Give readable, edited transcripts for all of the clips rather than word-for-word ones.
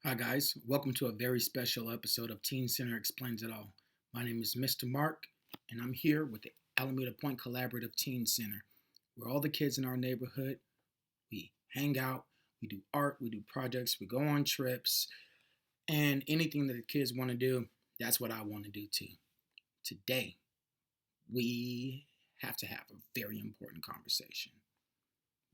Hi, guys. Welcome to a very special episode of Teen Center Explains It All. My name is Mr. Mark, and I'm here with the Alameda Point Collaborative Teen Center, where all the kids in our neighborhood, we hang out, we do art, we do projects, we go on trips, and anything that the kids want to do, that's what I want to do too. Today, we have to have a very important conversation.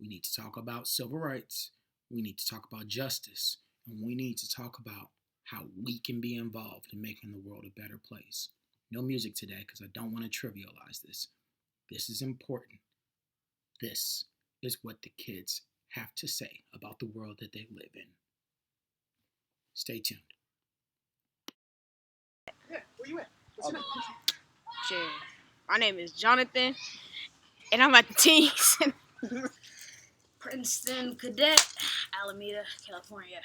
We need to talk about civil rights. We need to talk about justice. And we need to talk about how we can be involved in making the world a better place. No music today because I don't want to trivialize this. This is important. This is what the kids have to say about the world that they live in. Stay tuned. Yeah, where you at? What's your name? Sure. My name is Jonathan, and I'm at the Teen Center. Princeton Cadet, Alameda, California.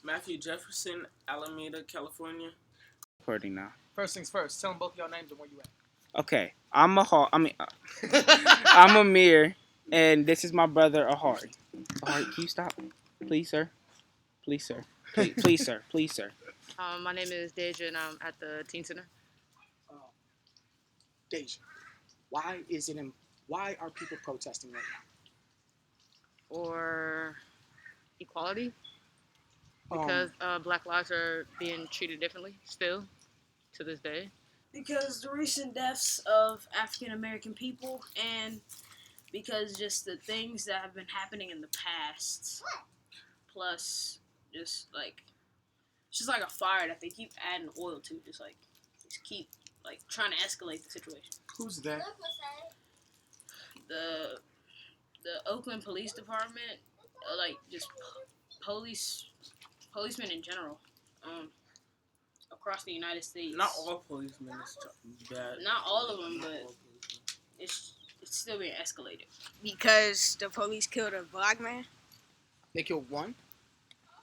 Matthew Jefferson, Alameda, California. Recording now. First things first, tell them both y'all names and where you at. Okay, I'm I'm Amir, and this is my brother Ahari. Ahari, can you stop, please, sir? Please, sir. Please, sir. Please, sir. My name is Deja, and I'm at the Teen Center. Deja, why are people protesting right now? Or equality, because Black lives are being treated differently still to this day. Because the recent deaths of African American people, and because just the things that have been happening in the past, plus just like a fire that they keep adding oil to, just keep trying to escalate the situation. Who's that? The Oakland Police Department, just policemen in general, across the United States. Not all policemen is bad. Not all of them, but it's still being escalated. Because the police killed a black man? They killed one?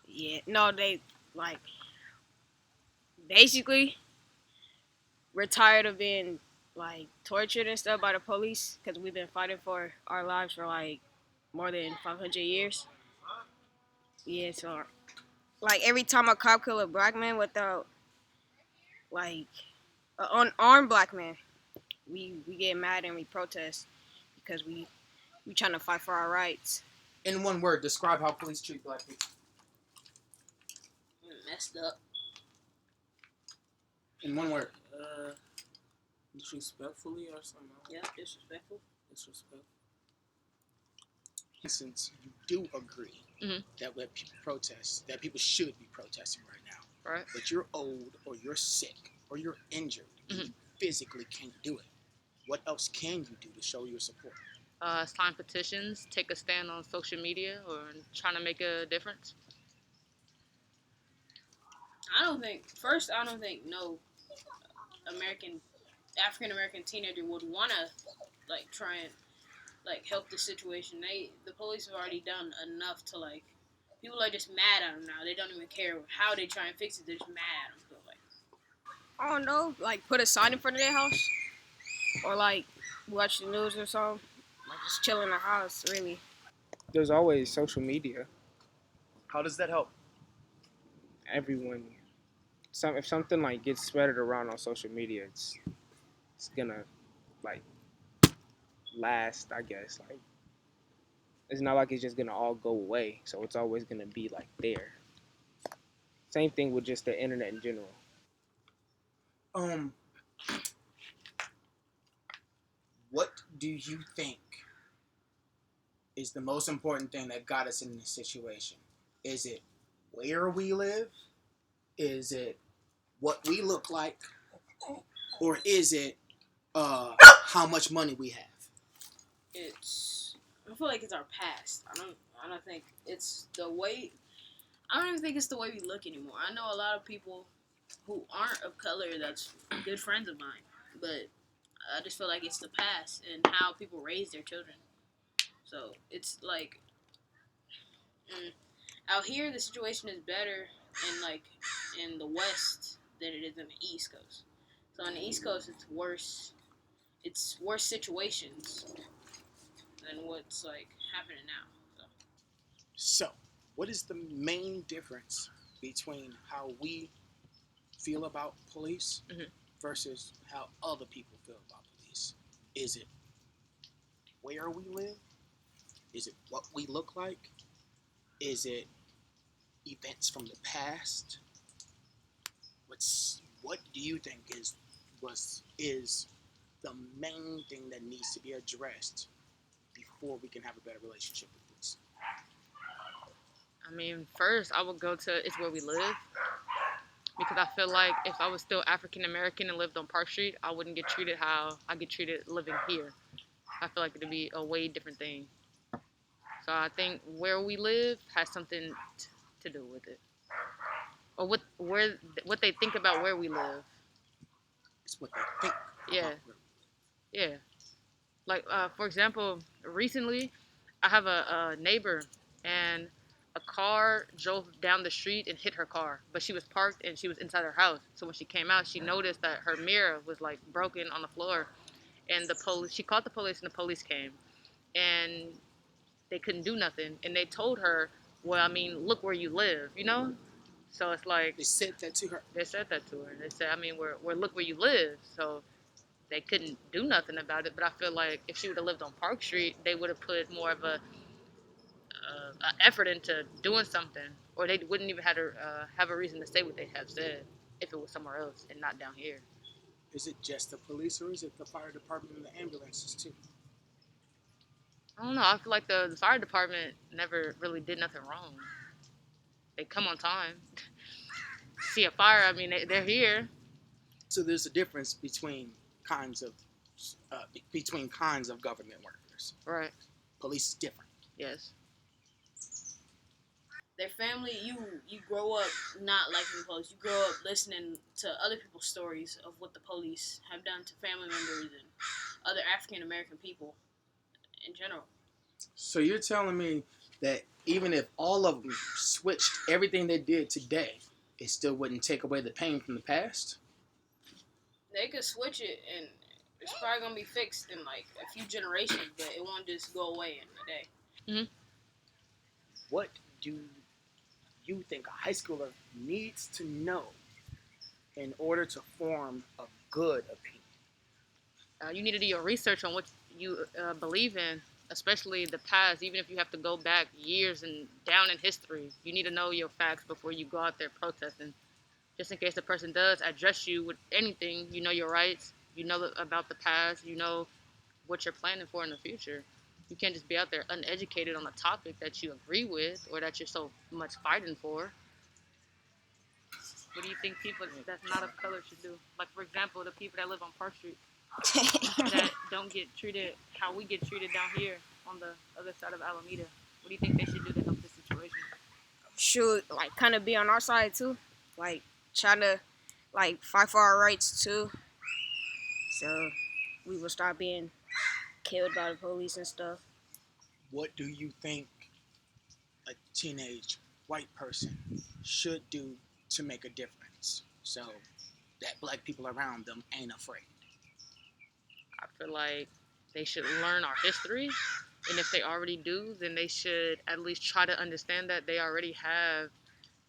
Yeah. No, they, basically, we're tired of being, tortured and stuff by the police because we've been fighting for our lives for, more than 500 years. Yeah, so, every time a cop kill a black man without, an unarmed black man, we get mad and we protest because we trying to fight for our rights. In one word, describe how police treat black people. Messed up. In one word. Disrespectfully or something else? Yeah, disrespectful. Disrespectful. Since you do agree that when people protest, that people should be protesting right now, Right. but you're old or you're sick or you're injured and you physically can't do it, what else can you do to show your support? Sign petitions, take a stand on social media, or trying to make a difference. I don't think no African American teenager would want to try and help the situation. The police have already done enough to people are just mad at them now. They don't even care how they try and fix it. They're just mad at them. So I don't know, put a sign in front of their house, or watch the news or something. Just chill in the house, really. There's always social media. How does that help? Everyone, if something gets spread around on social media, it's gonna last. I guess it's not like it's just gonna all go away. So it's always gonna be there. Same thing with just the internet in general. What do you think is the most important thing that got us in this situation? Is it where we live? Is it what we look like? Or is it how much money we have? I feel like it's our past. I don't think it's the way. I don't even think it's the way we look anymore. I know a lot of people who aren't of color that's good friends of mine, but I just feel like it's the past and how people raise their children. So it's out here the situation is better in the West than it is in the East Coast. So on the East Coast it's worse. It's worse situations than what's happening now. So, what is the main difference between how we feel about police Mhm. versus how other people feel about police? Is it where we live? Is it what we look like? Is it events from the past? What do you think is the main thing that needs to be addressed before we can have a better relationship with police? I mean, first I would go to it's where we live, because I feel like if I was still African American and lived on Park Street, I wouldn't get treated how I get treated living here. I feel like it'd be a way different thing. So I think where we live has something to do with it, or what they think about where we live. It's what they think. Yeah. About where Yeah. Like for example, recently I have a neighbor, and a car drove down the street and hit her car, but she was parked and she was inside her house. So when she came out, she noticed that her mirror was like broken on the floor, and the police. She called the police, and the police came, and they couldn't do nothing. And they told her, "Well, I mean, look where you live," you know. So it's like they said that to her. they said that to her. They said, "I mean, we're look where you live." So they couldn't do nothing about it. But I feel like if she would have lived on Park Street, they would have put more of a effort into doing something, or they wouldn't even have a reason to say what they have said if it was somewhere else and not down here. Is it just the police, or is it the fire department and the ambulances too? I don't know. I feel like the fire department never really did nothing wrong. They come on time. See a fire, I mean, they're here. So there's a difference between kinds of government workers. Right. Police is different. Yes. Their family, you grow up not liking the police. You grow up listening to other people's stories of what the police have done to family members and other African American people in general. So you're telling me that even if all of them switched everything they did today, it still wouldn't take away the pain from the past? They could switch it, and it's probably gonna be fixed in like a few generations, but it won't just go away in a day. What do you think a high schooler needs to know in order to form a good opinion? You need to do your research on what you believe in, especially the past. Even if you have to go back years and down in history, you need to know your facts before you go out there protesting. Just in case the person does address you with anything, you know your rights, you know about the past, you know what you're planning for in the future. You can't just be out there uneducated on a topic that you agree with or that you're so much fighting for. What do you think people that's not of color should do? Like, for example, the people that live on Park Street that don't get treated how we get treated down here on the other side of Alameda. What do you think they should do to help this situation? Should like kind of be on our side too, like try to like fight for our rights too, so we will stop being killed by the police and stuff. What do you think a teenage white person should do to make a difference so that black people around them ain't afraid? I feel like they should learn our history, and if they already do, then they should at least try to understand that they already have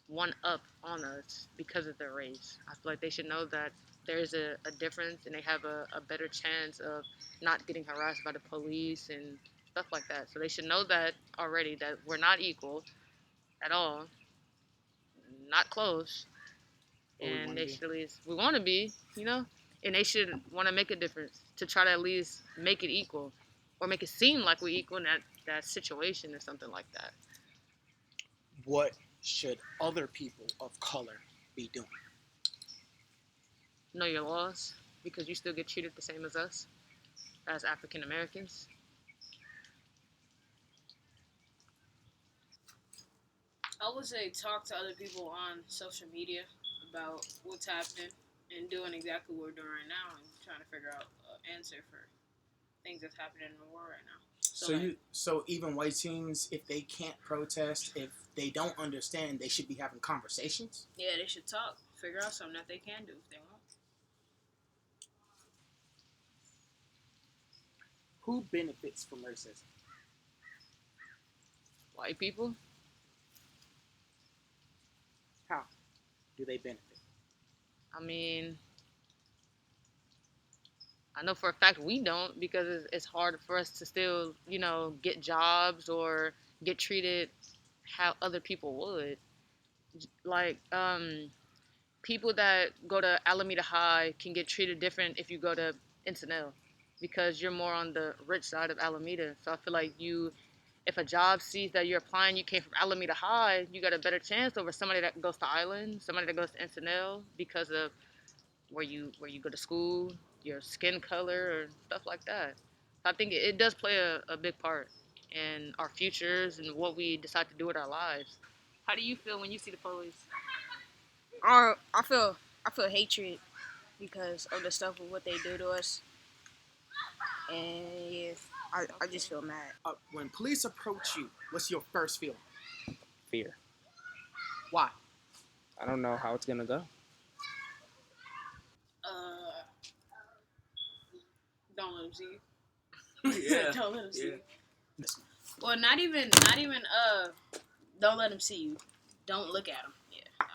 one up on us because of their race. I feel like they should know that there's a difference, and they have a better chance of not getting harassed by the police and stuff like that. So they should know that already, that we're not equal at all, not close, and they should at least, we want to be, you know, and they should want to make a difference to try to at least make it equal or make it seem like we're equal in that situation or something like that. What should other people of color be doing? Know your laws, because you still get treated the same as us, as African Americans. I would say talk to other people on social media about what's happening and doing exactly what we're doing right now and trying to figure out an answer for things that's happening in the world right now. So even white teens, if they can't protest, if they don't understand, they should be having conversations? Yeah, they should talk, figure out something that they can do if they want. Who benefits from racism? White people. How do they benefit? I mean, I know for a fact we don't because it's hard for us to still, get jobs or get treated how other people would. Like, people that go to Alameda High can get treated different if you go to Encinal because you're more on the rich side of Alameda. So I feel like if a job sees that you're applying, you came from Alameda High, you got a better chance over somebody that goes to Island, somebody that goes to Encinal because of where you go to school, your skin color, or stuff like that. I think it does play a big part in our futures and what we decide to do with our lives. How do you feel when you see the police? I feel hatred because of the stuff of what they do to us, and yeah, I just feel mad. When police approach you, what's your first feeling? Fear. Why? I don't know how it's gonna go. Don't let them see you. Yeah. Don't let them see Yeah. you. Well, not even. Don't let them see you. Don't look at them. Yeah. No,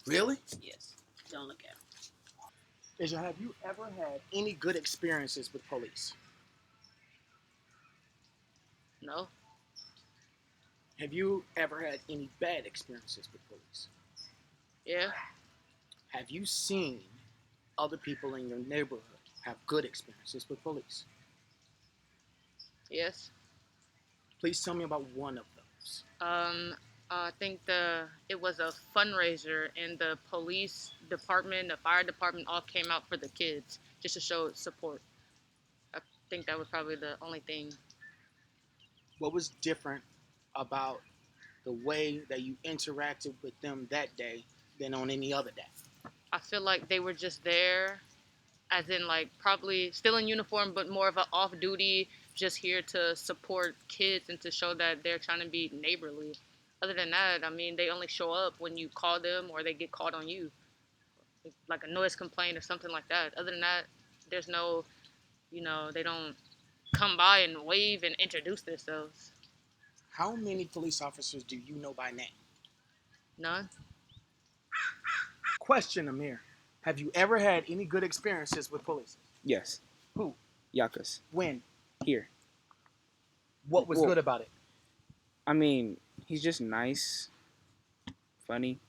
Really? yes. Don't look at them. Deja, have you ever had any good experiences with police? No. Have you ever had any bad experiences with police? Yeah. Have you seen other people in your neighborhood have good experiences with police? Yes. Please tell me about one of those. I think it was a fundraiser, and the police department, the fire department, all came out for the kids just to show support. I think that was probably the only thing. What was different about the way that you interacted with them that day than on any other day? I feel like they were just there, as in like probably still in uniform, but more of an off-duty, just here to support kids and to show that they're trying to be neighborly. Other than that, I mean, they only show up when you call them or they get called on you, like a noise complaint or something like that. Other than that, there's no, they don't come by and wave and introduce themselves. How many police officers do you know by name? None. Question, Amir. Have you ever had any good experiences with police? Yes. Who? Yakas. When? Here. What was Well, good about it? I mean, he's just nice, funny,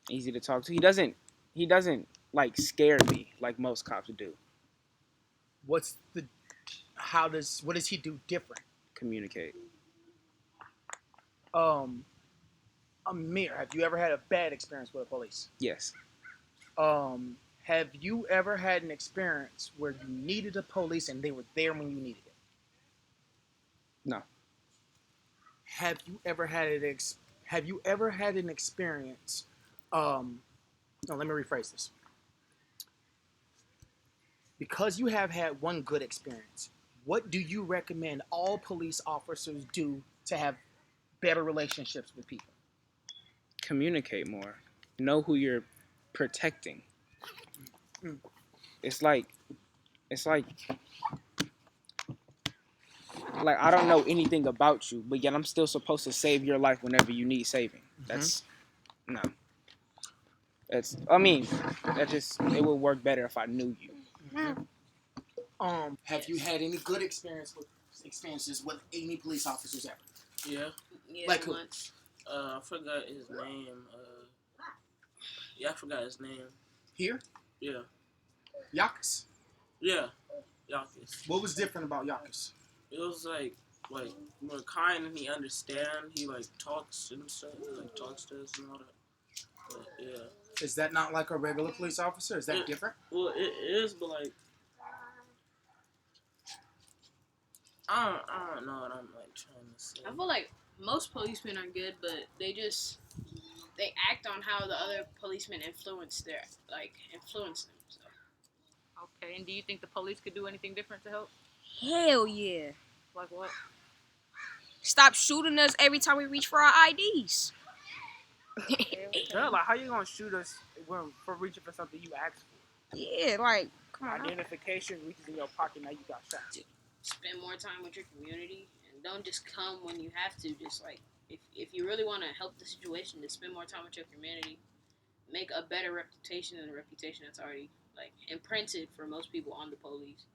easy to talk to. He doesn't like scare me like most cops do. What does he do different? Communicate. Amir, have you ever had a bad experience with the police? Yes. Have you ever had an experience where you needed the police and they were there when you needed it? No. Have you ever had an experience? No, let me rephrase this. Because you have had one good experience, what do you recommend all police officers do to have better relationships with people? Communicate more. Know who you're protecting. Mm. It's like I don't know anything about you, but yet I'm still supposed to save your life whenever you need saving. That's no. It would work better if I knew you. Have you had any good experiences with any police officers ever? Yeah. Yeah, Like who? once. I forgot his name. I forgot his name. Here? Yeah. Yakas. Yeah. Yakis. What was different about Yakas? It was like more kind and he understand. He talks and stuff. He talks to us and all that. But yeah. Is that not like a regular police officer? Is that different? Well, it is, but I don't know what I'm trying to say. I feel like most policemen are good, but they act on how the other policemen influence them. So. Okay, and do you think the police could do anything different to help? Hell yeah! Like what? Stop shooting us every time we reach for our IDs. Yeah, like how you gonna shoot us for reaching for something you asked for? Yeah, like come on. Identification reaches in your pocket, now you got shot. Spend more time with your community and don't just come when you have to. Just if you really want to help the situation, to spend more time with your community, make a better reputation than the reputation that's already like imprinted for most people on the police.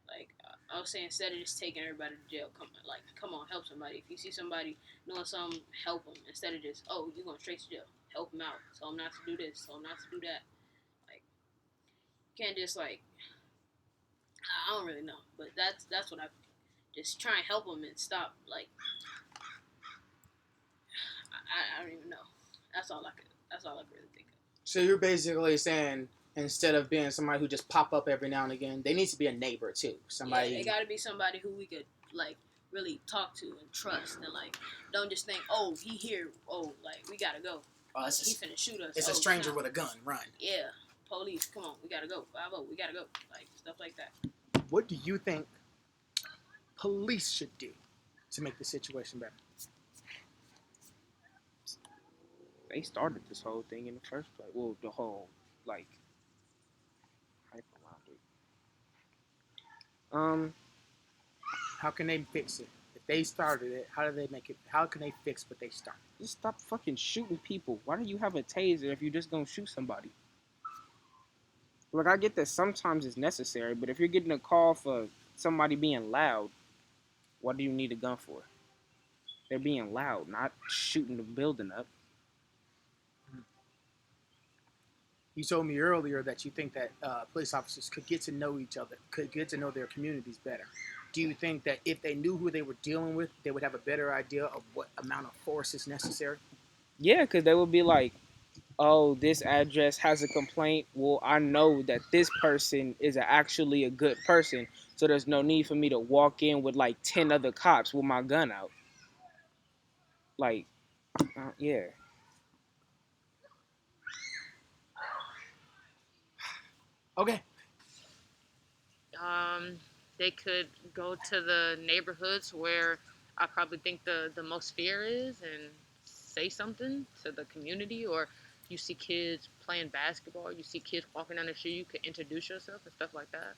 Like I was saying, instead of just taking everybody to jail, come on, help somebody. If you see somebody doing something, help them. Instead of just, oh, you're going straight to jail. Help them out. Tell them not to do this. Tell them not to do that. Like, you can't just like, I don't really know, but that's what I just try and help them and stop. Like, I don't even know. That's all I could really think of. So you're basically saying instead of being somebody who just pop up every now and again, they need to be a neighbor too. Somebody. Yeah, they got to be somebody who we could like really talk to and trust, and like don't just think, oh, he here, oh, like we gotta go. Oh, He finna shoot us. It's oh, a stranger nah. with a gun. Run. Yeah, police, come on, we gotta go. 5-0, we gotta go. Like stuff like that. What do you think police should do to make the situation better? They started this whole thing in the first place. Well, the whole like hype around it. How can they fix it? If they started it, how do they make it? How can they fix what they started? Just stop fucking shooting people. Why do you have a taser if you're just gonna shoot somebody? Look, I get that sometimes it's necessary, but if you're getting a call for somebody being loud, what do you need a gun for? They're being loud, not shooting the building up. You told me earlier that you think that police officers could get to know each other, could get to know their communities better. Do you think that if they knew who they were dealing with, they would have a better idea of what amount of force is necessary? Yeah, because they would be like, oh, this address has a complaint. Well, I know that this person is actually a good person, so there's no need for me to walk in with like 10 other cops with my gun out. Like, yeah. Okay. They could go to the neighborhoods where I probably think the most fear is and say something to the community. Or you see kids playing basketball, you see kids walking down the street, you could introduce yourself and stuff like that.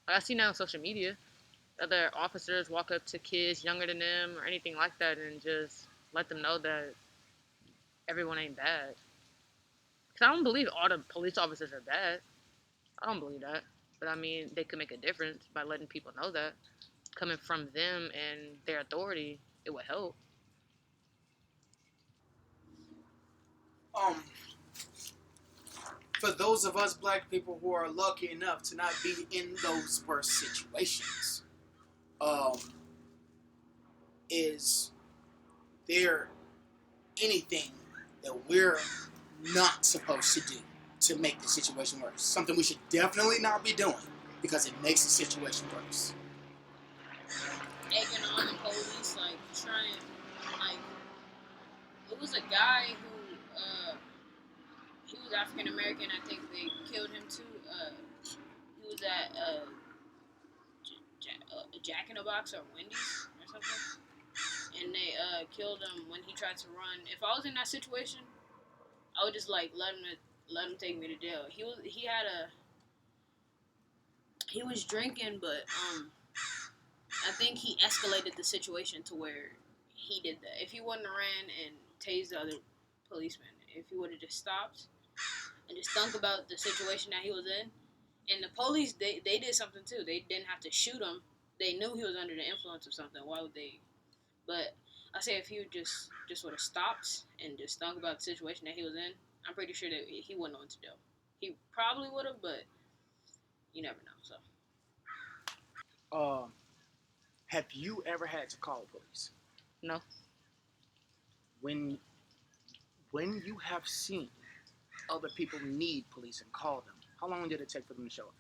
Like I see now on social media, other officers walk up to kids younger than them or anything like that and just let them know that everyone ain't bad. Because I don't believe all the police officers are bad. I don't believe that. But I mean, they could make a difference by letting people know that. Coming from them and their authority, it would help. For those of us black people who are lucky enough to not be in those worst situations, is there anything that we're not supposed to do to make the situation worse? Something we should definitely not be doing because it makes the situation worse. Egging on the police, like trying, like it was a guy who, he was African American. I think they killed him too. He was at Jack in the Box or Wendy's or something, and they killed him when he tried to run. If I was in that situation, I would just like let him take me to jail. He was drinking, but I think he escalated the situation to where he did that. If he wouldn't have ran and tased the other policeman, if he would have just stopped and just thunk about the situation that he was in, and the police, they did something too. They didn't have to shoot him. They knew he was under the influence of something. Why would they? But I say if he would just would have stopped and just thunk about the situation that he was in, I'm pretty sure that he wouldn't have went to jail. He probably would have, but you never know. So. Have you ever had to call the police? No. When you have seen other people need police and call them, how long did it take for them to show up?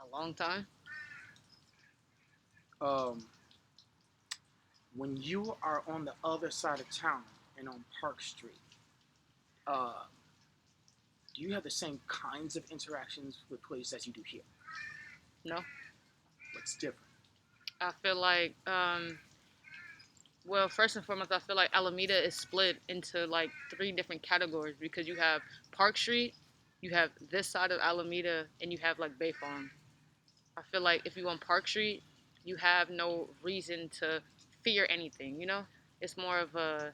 A long time. When you are on the other side of town and on Park Street, do you have the same kinds of interactions with police as you do here? No. What's different? I feel like, well, first and foremost, I feel like Alameda is split into like 3 different categories because you have Park Street, you have this side of Alameda, and you have like Bay Farm. I feel like if you on Park Street, you have no reason to fear anything, you know? it's more of a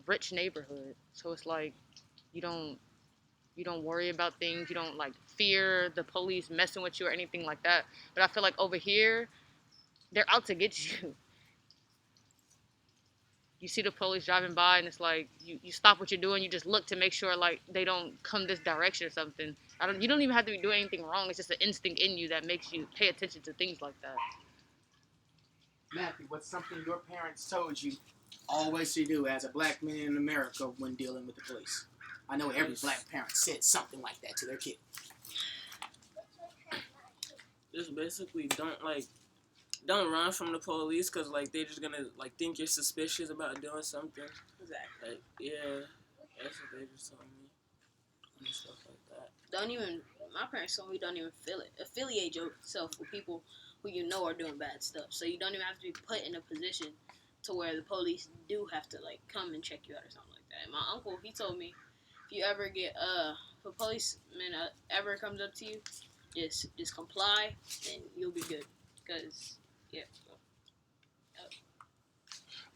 rich neighborhood. So it's like you don't worry about things. You don't like fear the police messing with you or anything like that. But I feel like over here, they're out to get you. You see the police driving by and it's like you stop what you're doing, you just look to make sure like they don't come this direction or something. You don't even have to be doing anything wrong. It's just an instinct in you that makes you pay attention to things like that. Matthew, what's something your parents told you always to do as a black man in America when dealing with the police? I know every black parent said something like that to their kid. Just basically don't run from the police because like they're just gonna like think you're suspicious about doing something. Exactly. Like yeah, that's what they just told me and stuff like that. My parents told me don't even affiliate yourself with people who you know are doing bad stuff. So you don't even have to be put in a position to where the police do have to like come and check you out or something like that. And my uncle, he told me if you ever get if a policeman ever comes up to you, just comply and you'll be good. Cause yeah.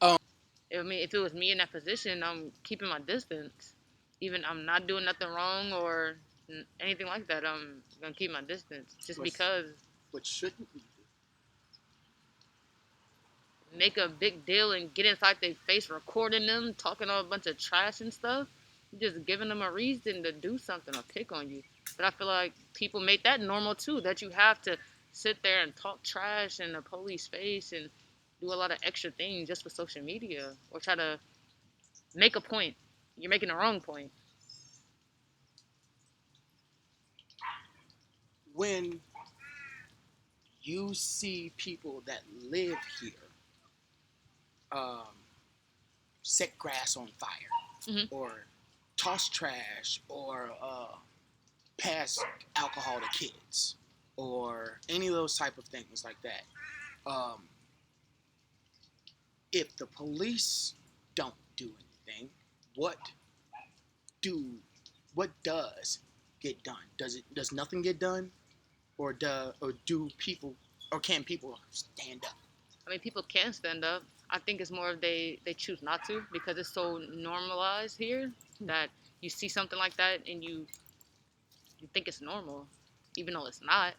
I mean, if it was me in that position, I'm keeping my distance. Even I'm not doing nothing wrong or anything like that. I'm gonna keep my distance just because. What shouldn't we do? Make a big deal and get inside their face, recording them, talking a bunch of trash and stuff. You're just giving them a reason to do something or pick on you. But I feel like people make that normal too, that you have to sit there and talk trash in the police face and do a lot of extra things just for social media or try to make a point. You're making the wrong point. When you see people that live here set grass on fire or toss trash or pass alcohol to kids or any of those type of things like that, if the police don't do anything, what does get done? Does nothing get done, or can people stand up? I mean, people can stand up. I think it's more they choose not to because it's so normalized here that you see something like that and you think it's normal, even though it's not.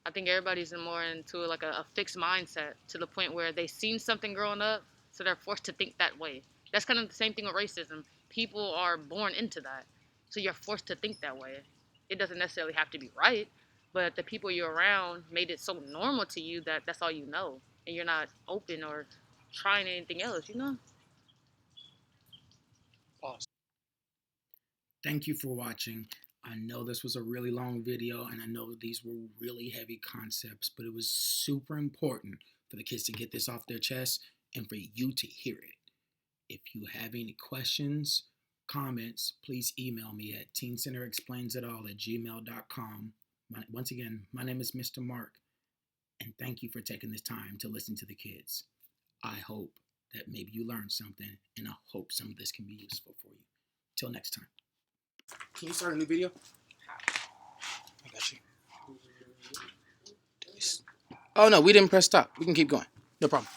I think everybody's more into like a fixed mindset to the point where they've seen something growing up, so they're forced to think that way. That's kind of the same thing with racism. People are born into that, so you're forced to think that way. It doesn't necessarily have to be right, but the people you're around made it so normal to you that that's all you know, and you're not open or trying anything else, you know? Pause. Thank you for watching. I know this was a really long video, and I know these were really heavy concepts, but it was super important for the kids to get this off their chest and for you to hear it. If you have any questions, comments, please email me at teencenterexplainsitall@gmail.com. Once again, my name is Mr. Mark, and thank you for taking this time to listen to the kids. I hope that maybe you learned something, and I hope some of this can be useful for you. Till next time. Can you start a new video? I got you. Oh no, we didn't press stop. We can keep going. No problem.